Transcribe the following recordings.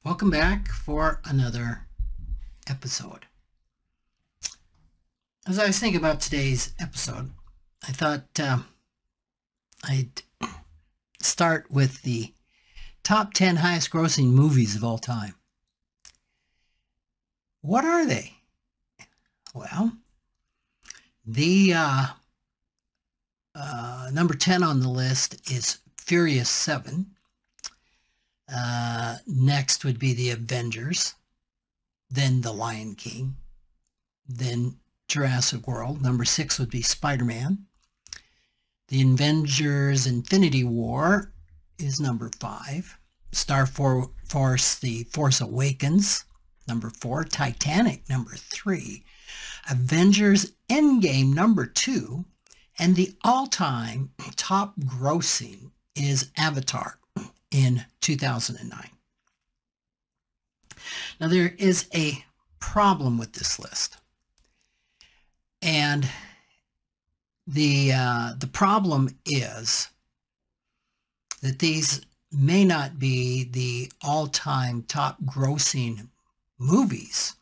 Welcome back for another episode. As I was thinking about today's episode, I thought I'd start with the top 10 highest grossing movies of all time. What are they? Well, the number 10 on the list is Furious 7. Next would be the Avengers, then the Lion King, then Jurassic World. Number 6 would be Spider-Man. The Avengers Infinity War is number 5. Star Force, The Force Awakens, number 4. Titanic, number 3. Avengers Endgame, number 2. And the all-time top grossing is Avatar in 2009. Now there is a problem with this list. And the problem is that these may not be the all-time top grossing movies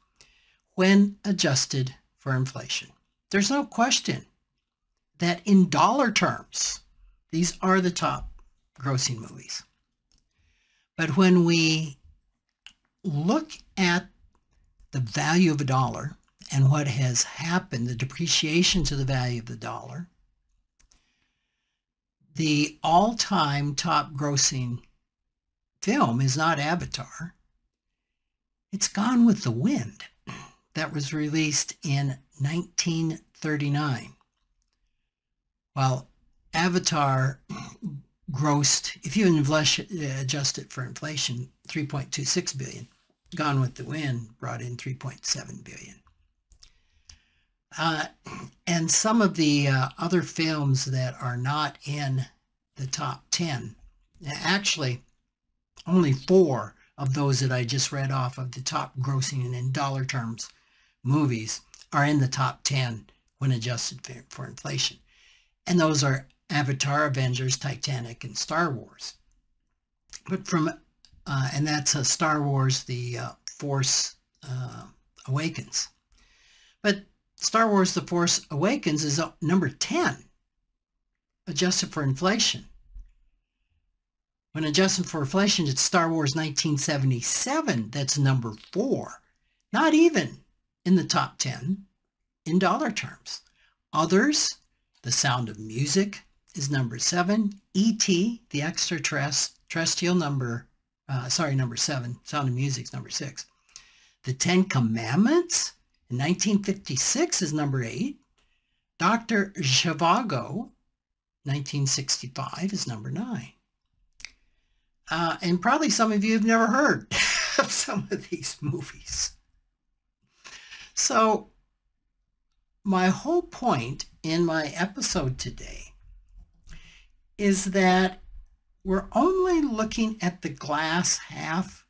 when adjusted for inflation. There's no question that in dollar terms, these are the top grossing movies. But when we look at the value of a dollar and what has happened, the depreciation to the value of the dollar, the all-time top grossing film is not Avatar. It's Gone with the Wind, that was released in 1939. While Avatar grossed, if you adjust it for inflation, $3.26 billion. Gone with the Wind brought in $3.7 billion. And some of the other films that are not in the top 10, actually only 4 of those that I just read off of the top grossing and in dollar terms movies are in the top 10 when adjusted for inflation. And those are Avatar, Avengers, Titanic, and Star Wars. But and that's Star Wars, The Force Awakens. But Star Wars, The Force Awakens is number 10, adjusted for inflation. When adjusted for inflation, it's Star Wars 1977, that's number 4. Not even in the top 10 in dollar terms. Others, The Sound of Music is number 7. E.T., the extraterrestrial, number 7. Sound of Music is number 6. The Ten Commandments in 1956 is number 8. Dr. Zhivago, 1965, is number 9. And probably some of you have never heard of some of these movies. So my whole point in my episode today is that we're only looking at the glass half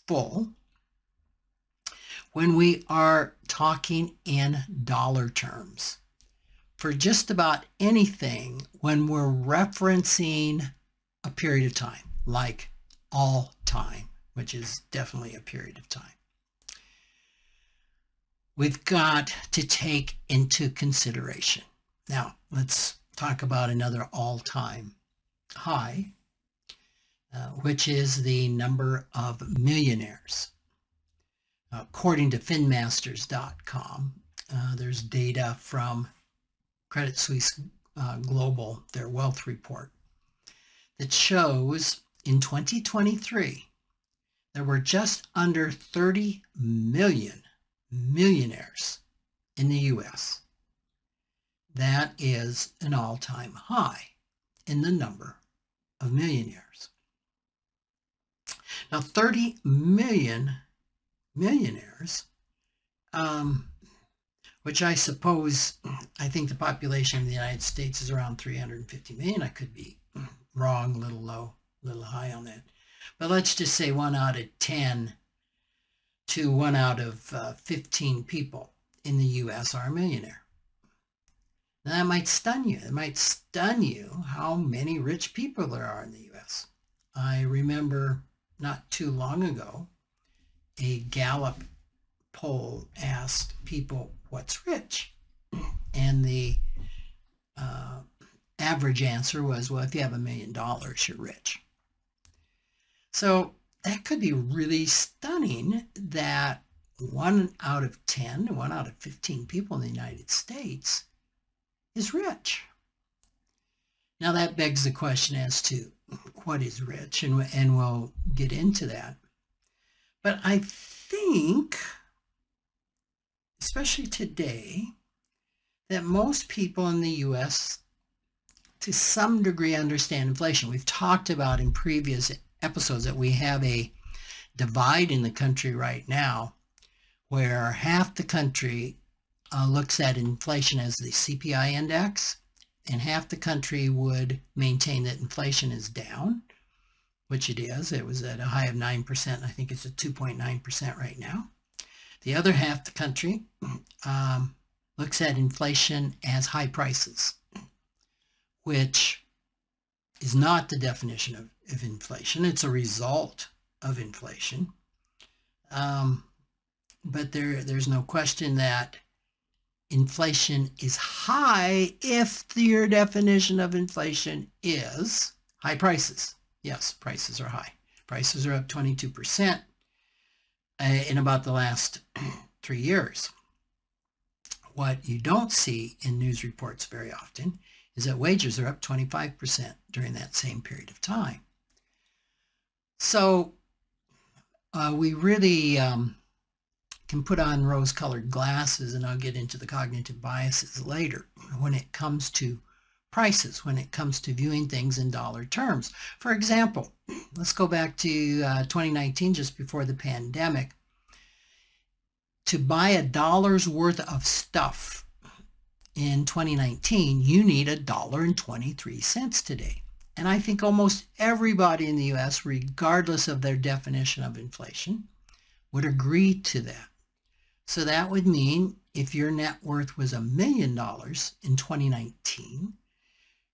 full when we are talking in dollar terms for just about anything when we're referencing a period of time, like all time, which is definitely a period of time. We've got to take into consideration. Now, let's talk about another all-time high, which is the number of millionaires. According to finmasters.com, there's data from Credit Suisse Global, their wealth report, that shows in 2023, there were just under 30 million millionaires in the U.S. That is an all-time high in the number of millionaires. Now, 30 million millionaires, which I think the population of the United States is around 350 million. I could be wrong, a little low, a little high on that. But let's just say 1 out of 10 to 1 out of 15 people in the U.S. are a millionaire. Now, that might stun you. It might stun you how many rich people there are in the U.S. I remember not too long ago a Gallup poll asked people, what's rich? And the average answer was, well, if you have $1 million, you're rich. So that could be really stunning that 1 out of 10, 1 out of 15 people in the United States is rich. Now that begs the question as to what is rich, and we'll get into that. But I think, especially today, that most people in the U.S. to some degree understand inflation. We've talked about in previous episodes that we have a divide in the country right now where half the country looks at inflation as the CPI index, and half the country would maintain that inflation is down, which it is. It was at a high of 9%. And I think it's at 2.9% right now. The other half the country looks at inflation as high prices, which is not the definition of inflation. It's a result of inflation. But there's no question that inflation is high if your definition of inflation is high prices. Yes, prices are high. Prices are up 22% in about the last 3 years. What you don't see in news reports very often is that wages are up 25% during that same period of time. So we really can put on rose-colored glasses, and I'll get into the cognitive biases later, when it comes to prices, when it comes to viewing things in dollar terms. For example, let's go back to 2019, just before the pandemic. To buy $1's worth of stuff in 2019, you need $1.23 today. And I think almost everybody in the U.S., regardless of their definition of inflation, would agree to that. So that would mean if your net worth was $1 million in 2019,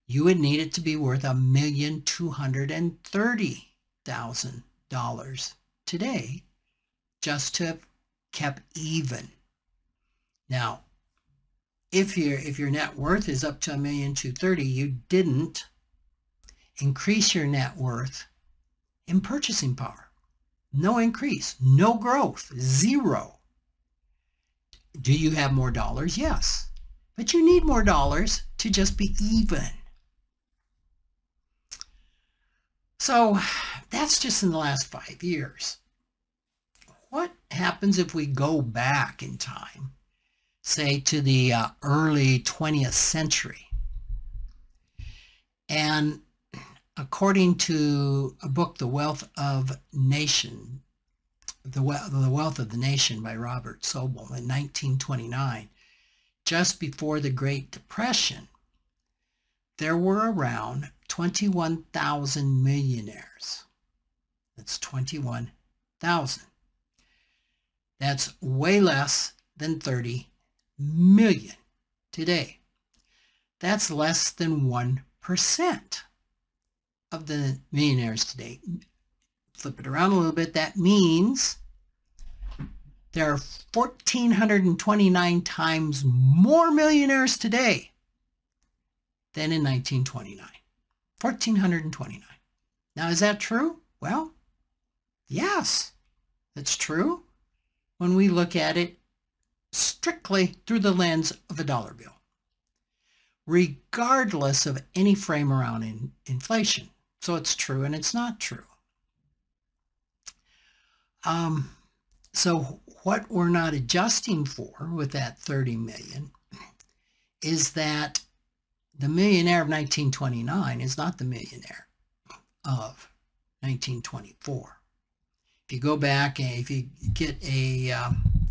you would need it to be worth $1,230,000 today just to have kept even. Now, if your net worth is up to $1,230,000, you didn't increase your net worth in purchasing power. No increase, no growth, zero. Do you have more dollars? Yes. But you need more dollars to just be even. So that's just in the last 5 years. What happens if we go back in time, say to the early 20th century? And according to a book, The Wealth of the Nation by Robert Sobel in 1929, just before the Great Depression, there were around 21,000 millionaires. That's 21,000. That's way less than 30 million today. That's less than 1% of the millionaires today. Flip it around a little bit. That means there are 1,429 times more millionaires today than in 1929. 1,429. Now, is that true? Well, yes, that's true when we look at it strictly through the lens of a dollar bill, regardless of any frame around inflation. So it's true and it's not true. So what we're not adjusting for with that 30 million is that the millionaire of 1929 is not the millionaire of 1924. If you go back, if you get a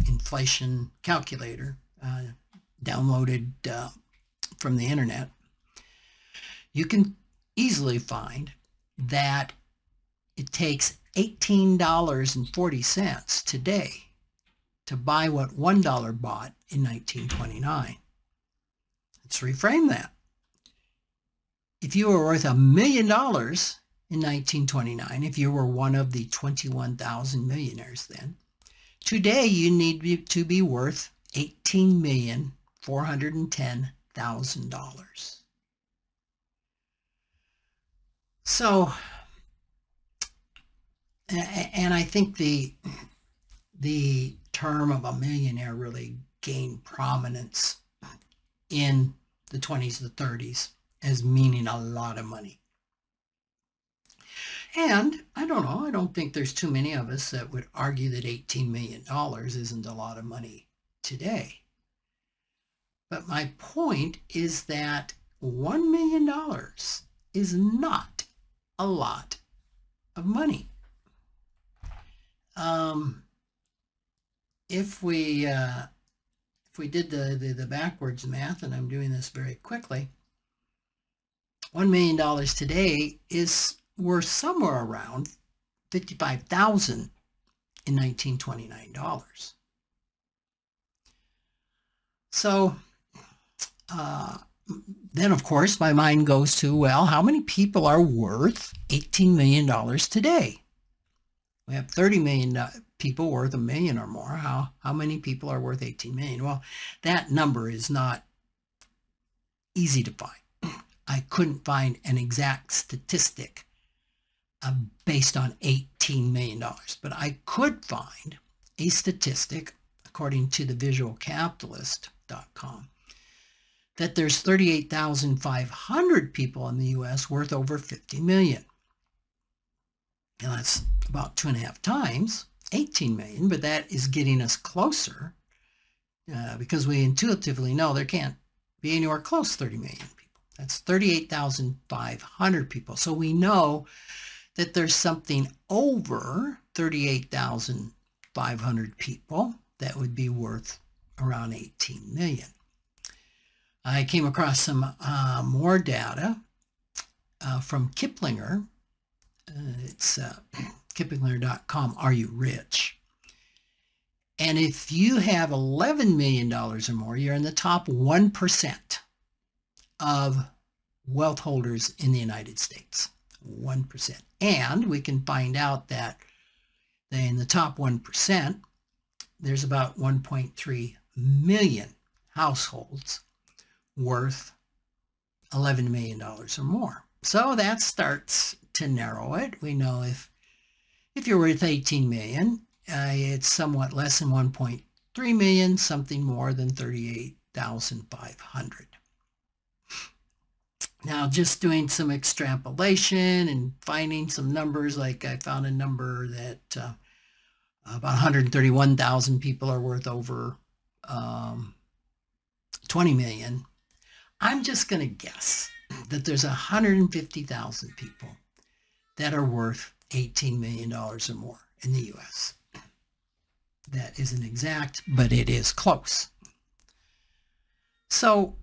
inflation calculator downloaded from the internet, you can easily find that it takes $18.40 today to buy what $1 bought in 1929. Let's reframe that. If you were worth $1 million in 1929, if you were one of the 21,000 millionaires then, Today, you need to be worth $18,410,000. So, and I think the term of a millionaire really gained prominence in the 20s, the 30s, as meaning a lot of money. And I don't know, I don't think there's too many of us that would argue that $18 million isn't a lot of money today. But my point is that $1 million is not a lot of money. If we did the backwards math, and I'm doing this very quickly, $1 million today is worth somewhere around $55,000 in 1929 dollars. So then, of course, my mind goes to, well, how many people are worth $18 million today? We have 30 million people worth $1 million or more. How many people are worth 18 million? Well, that number is not easy to find. I couldn't find an exact statistic based on $18 million, but I could find a statistic, according to the visualcapitalist.com, that there's 38,500 people in the U.S. worth over 50 million. Now that's about 2.5 times 18 million, but that is getting us closer because we intuitively know there can't be anywhere close to 30 million people. That's 38,500 people. So we know that there's something over 38,500 people that would be worth around 18 million. I came across some more data from Kiplinger. It's Kiplinger.com, Are You Rich? And if you have $11 million or more, you're in the top 1% of wealth holders in the United States. 1%. And we can find out that in the top 1%, there's about 1.3 million households worth $11 million or more. So that starts to narrow it. We know if you're worth 18 million, it's somewhat less than 1.3 million, something more than 38,500. Now, just doing some extrapolation and finding some numbers, like I found a number that about 131,000 people are worth over 20 million. I'm just going to guess that there's 150,000 people that are worth $18 million or more in the U.S. That isn't exact, but it is close. So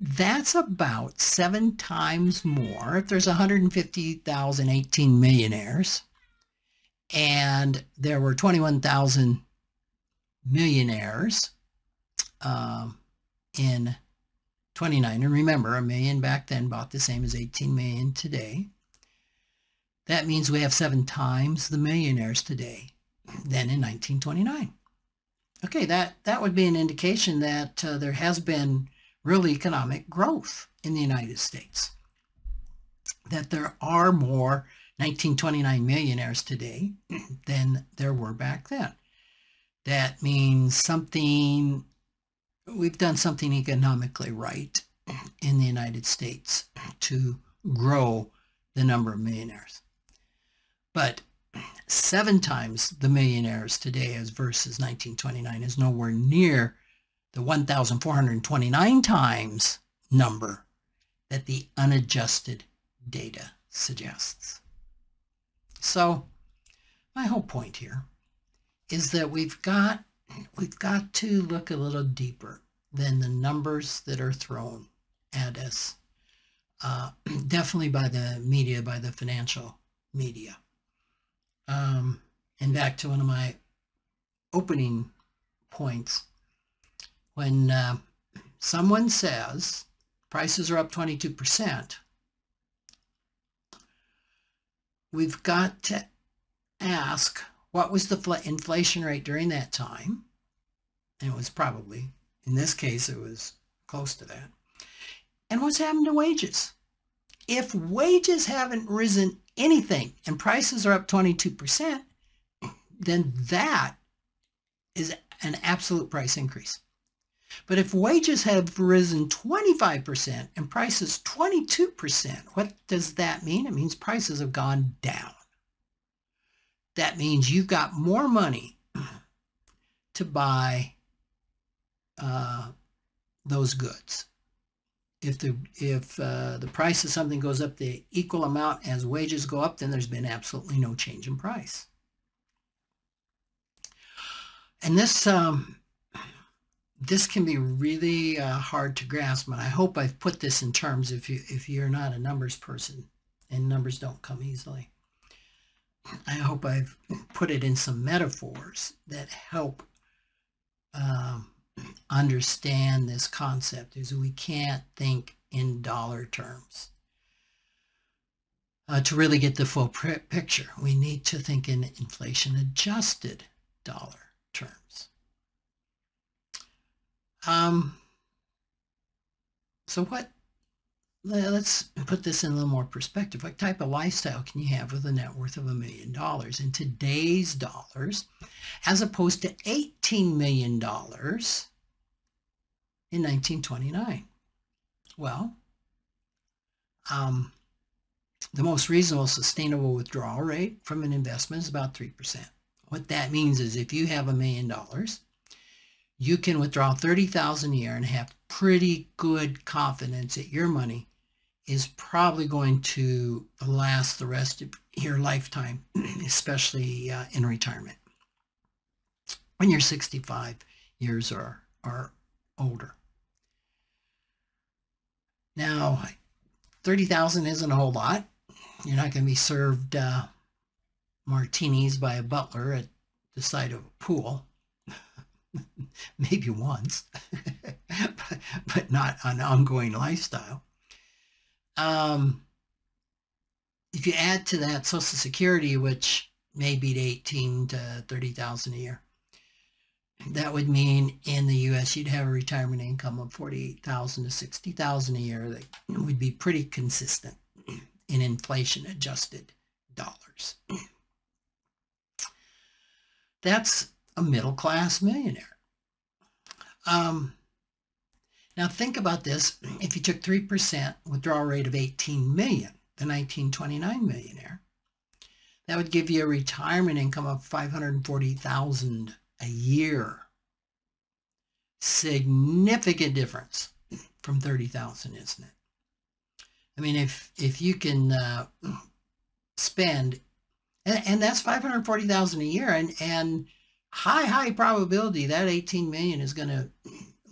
that's about 7 times more. If there's 150,000 18 millionaires and there were 21,000 millionaires in 29, and remember, a million back then bought the same as 18 million today. That means we have 7 times the millionaires today than in 1929. Okay, that would be an indication that there has been real economic growth in the United States. That there are more 1929 millionaires today than there were back then. That means something, we've done something economically right in the United States to grow the number of millionaires. But 7 times the millionaires today as versus 1929 is nowhere near the 1,429 times number that the unadjusted data suggests. So my whole point here is that we've got to look a little deeper than the numbers that are thrown at us, definitely by the media, by the financial media. And back to one of my opening points, when someone says prices are up 22%, we've got to ask, What was the inflation rate during that time? And it was probably, in this case, it was close to that. And what's happened to wages? If wages haven't risen anything and prices are up 22%, then that is an absolute price increase. But if wages have risen 25% and prices 22%, what does that mean? It means prices have gone down. That means you've got more money to buy those goods. If the price of something goes up the equal amount as wages go up, then there's been absolutely no change in price. And this can be really hard to grasp, and I hope I've put this in terms if you're not a numbers person, and numbers don't come easily. I hope I've put it in some metaphors that help understand this concept, is we can't think in dollar terms. To really get the full picture, we need to think in inflation-adjusted dollar terms. So let's put this in a little more perspective. What type of lifestyle can you have with a net worth of $1 million in today's dollars, as opposed to $18 million in 1929? Well, the most reasonable sustainable withdrawal rate from an investment is about 3%. What that means is if you have $1 million, you can withdraw $30,000 a year and have pretty good confidence that your money is probably going to last the rest of your lifetime, especially in retirement, when you're 65 years or older. Now, $30,000 isn't a whole lot. You're not going to be served martinis by a butler at the side of a pool. Maybe once, but not an ongoing lifestyle. If you add to that Social Security, which may be to 18 to 30,000 a year, that would mean in the U.S. you'd have a retirement income of 48,000 to 60,000 a year that would be pretty consistent in inflation-adjusted dollars. That's a middle-class millionaire. Now think about this. If you took 3% withdrawal rate of 18 million, the 1929 millionaire, that would give you a retirement income of 540,000 a year. Significant difference from 30,000, isn't it? I mean, if you can spend, and that's 540,000 a year, and high probability that 18 million is going to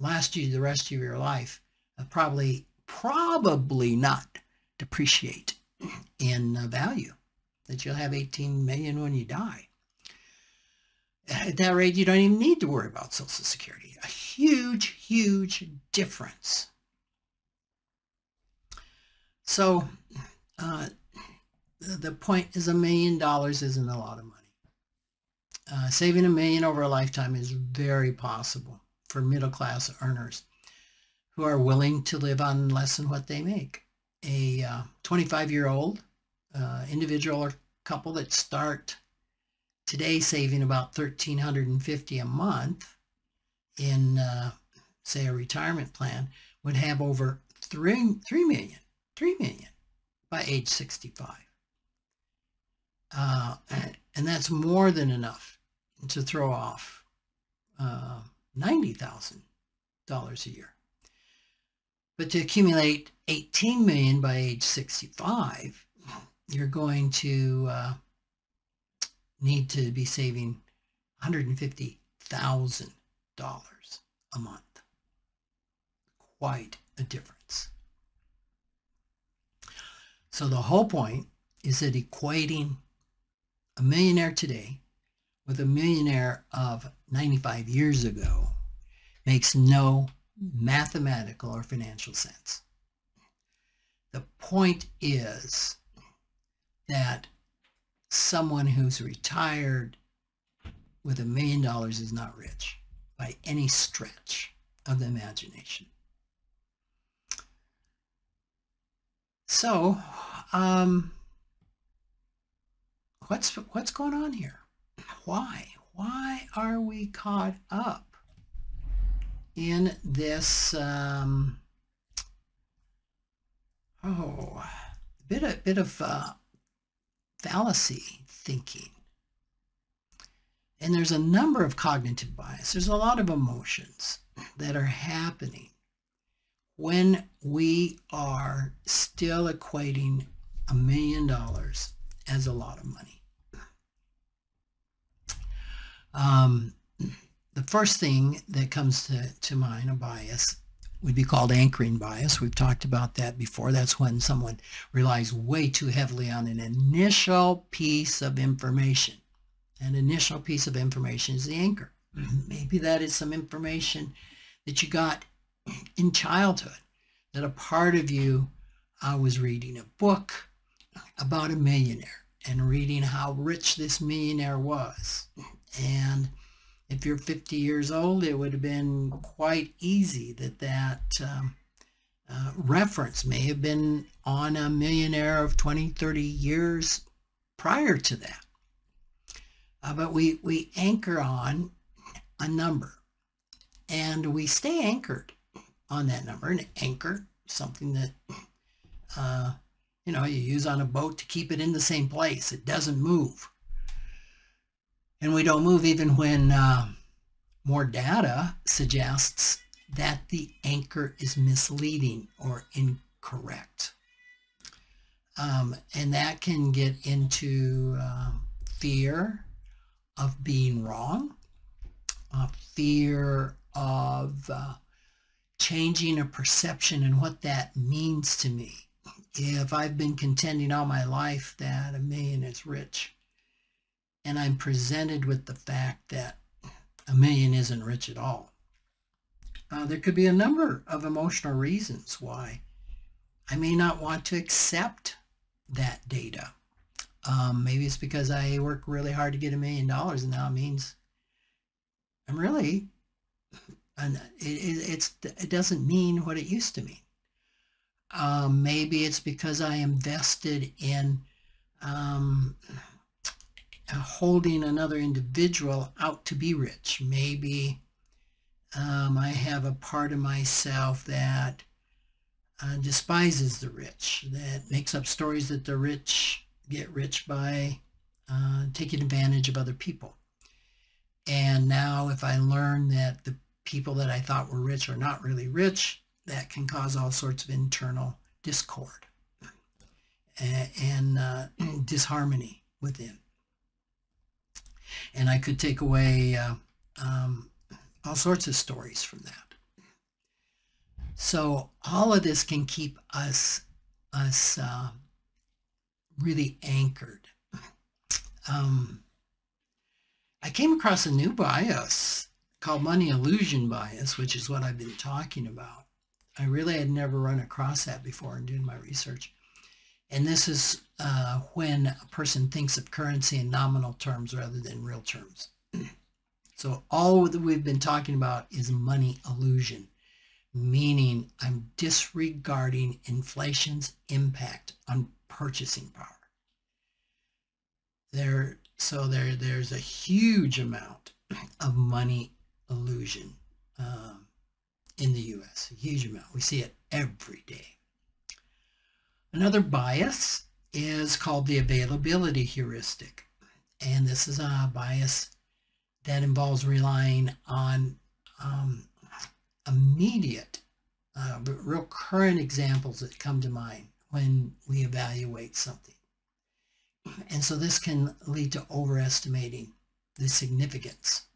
last you the rest of your life, probably not depreciate in value, that you'll have 18 million when you die. At that rate, you don't even need to worry about Social Security. A huge difference. So the point is $1 million isn't a lot of money. Saving $1 million over a lifetime is very possible for middle-class earners who are willing to live on less than what they make. A 25-year-old individual or couple that start today saving about $1,350 a month in, say, a retirement plan would have over $3 million by age 65. And that's more than enough to throw off $90,000 a year. But to accumulate 18 million by age 65, you're going to need to be saving $150,000 a month. Quite a difference. So the whole point is that equating a millionaire today with a millionaire of 95 years ago makes no mathematical or financial sense. The point is that someone who's retired with $1 million is not rich by any stretch of the imagination. So, what's going on here? Why are we caught up in this bit of fallacy thinking? And there's a number of cognitive bias. There's a lot of emotions that are happening when we are still equating $1 million as a lot of money. The first thing that comes to mind, a bias, would be called anchoring bias. We've talked about that before. That's when someone relies way too heavily on an initial piece of information. An initial piece of information is the anchor. Maybe that is some information that you got in childhood, that a part of you was reading a book about a millionaire and reading how rich this millionaire was. And if you're 50 years old, it would have been quite easy that reference may have been on a millionaire of 20, 30 years prior to that. But we anchor on a number, and we stay anchored on that number. An anchor, something that you use on a boat to keep it in the same place. It doesn't move. And we don't move even when more data suggests that the anchor is misleading or incorrect. And that can get into fear of being wrong, fear of changing a perception and what that means to me. If I've been contending all my life that $1 million is rich, and I'm presented with the fact that $1 million isn't rich at all, there could be a number of emotional reasons why I may not want to accept that data. Maybe it's because I work really hard to get $1 million, and now it means I'm really, and it doesn't mean what it used to mean. Maybe it's because I invested in holding another individual out to be rich. Maybe I have a part of myself that despises the rich, that makes up stories that the rich get rich by taking advantage of other people. And now if I learn that the people that I thought were rich are not really rich, that can cause all sorts of internal discord and disharmony within. And I could take away all sorts of stories from that. So all of this can keep us really anchored. I came across a new bias called money illusion bias, which is what I've been talking about. I really had never run across that before in doing my research. And this is when a person thinks of currency in nominal terms rather than real terms. So all that we've been talking about is money illusion, meaning I'm disregarding inflation's impact on purchasing power. There's a huge amount of money illusion in the U.S., a huge amount. We see it every day. Another bias is called the availability heuristic. And this is a bias that involves relying on immediate, real current examples that come to mind when we evaluate something. And so this can lead to overestimating the significance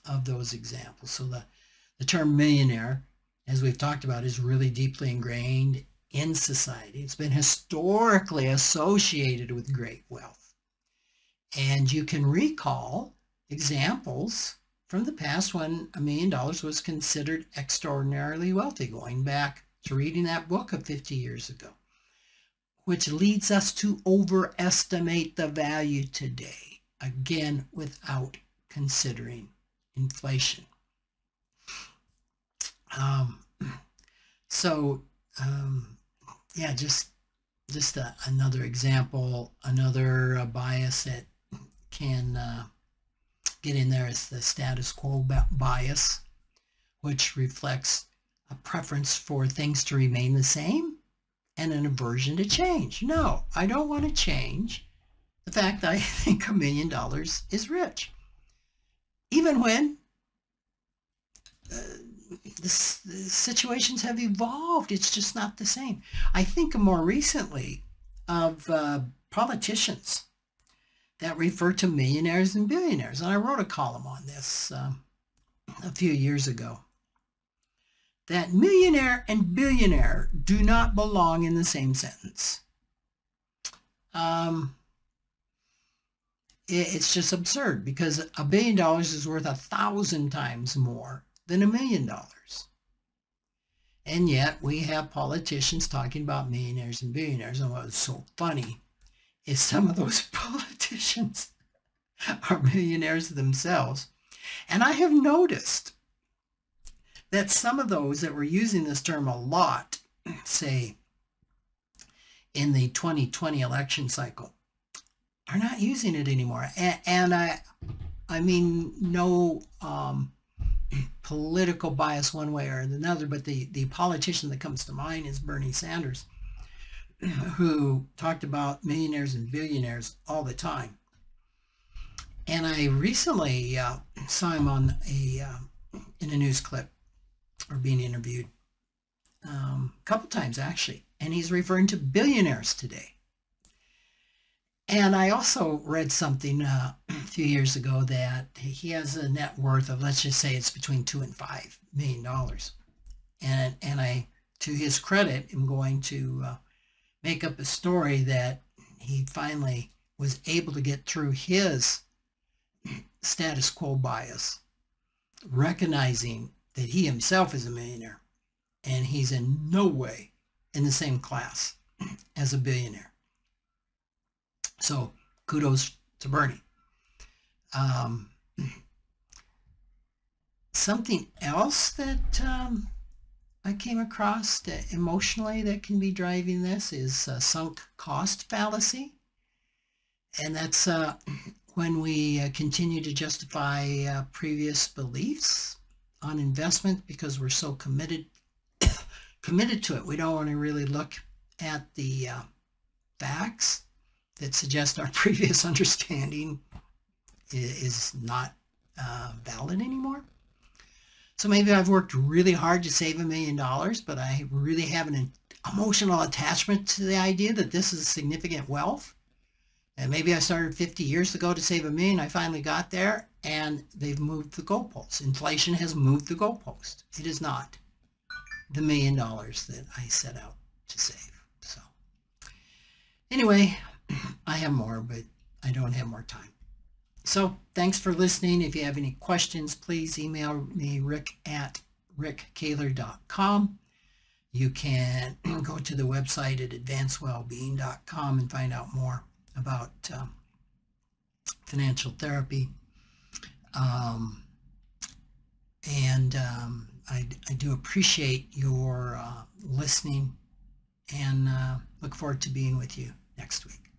of those examples. So the term millionaire, as we've talked about, is really deeply ingrained in society. It's been historically associated with great wealth. And you can recall examples from the past when $1 million was considered extraordinarily wealthy, going back to reading that book of 50 years ago, which leads us to overestimate the value today, again, without considering inflation. Yeah, just another example, another bias that can get in there is the status quo bias, which reflects a preference for things to remain the same and an aversion to change. No, I don't want to change the fact that I think $1 million is rich. Even when the situations have evolved, it's just not the same. I think more recently of politicians that refer to millionaires and billionaires. And I wrote a column on this a few years ago. That millionaire and billionaire do not belong in the same sentence. It's just absurd, because $1 billion is worth 1,000 times more than $1 million. And yet we have politicians talking about millionaires and billionaires. And what was so funny is some of those politicians are millionaires themselves. And I have noticed that some of those that were using this term a lot, say in the 2020 election cycle, are not using it anymore. And I mean no political bias one way or another, but the politician that comes to mind is Bernie Sanders, who talked about millionaires and billionaires all the time. And I recently saw him on in a news clip, or being interviewed a couple times actually, and he's referring to billionaires today. And I also read something a few years ago that he has a net worth of, let's just say it's between $2 and $5 million. And I, to his credit, am going to make up a story that he finally was able to get through his status quo bias, recognizing that he himself is a millionaire and he's in no way in the same class as a billionaire. So kudos to Bernie. Something else that I came across that emotionally that can be driving this is sunk cost fallacy. And that's when we continue to justify previous beliefs on investment because we're so committed to it. We don't want to really look at the facts that suggest our previous understanding is not valid anymore. So maybe I've worked really hard to save $1 million, but I really have an emotional attachment to the idea that this is significant wealth. And maybe I started 50 years ago to save $1 million. I finally got there, and they've moved the goalposts. Inflation has moved the goalpost. It is not the $1 million that I set out to save. So anyway, I have more, but I don't have more time. So thanks for listening. If you have any questions, please email me, rick@rickkahler.com. You can go to the website at advancedwellbeing.com and find out more about financial therapy. I do appreciate your listening, and look forward to being with you next week.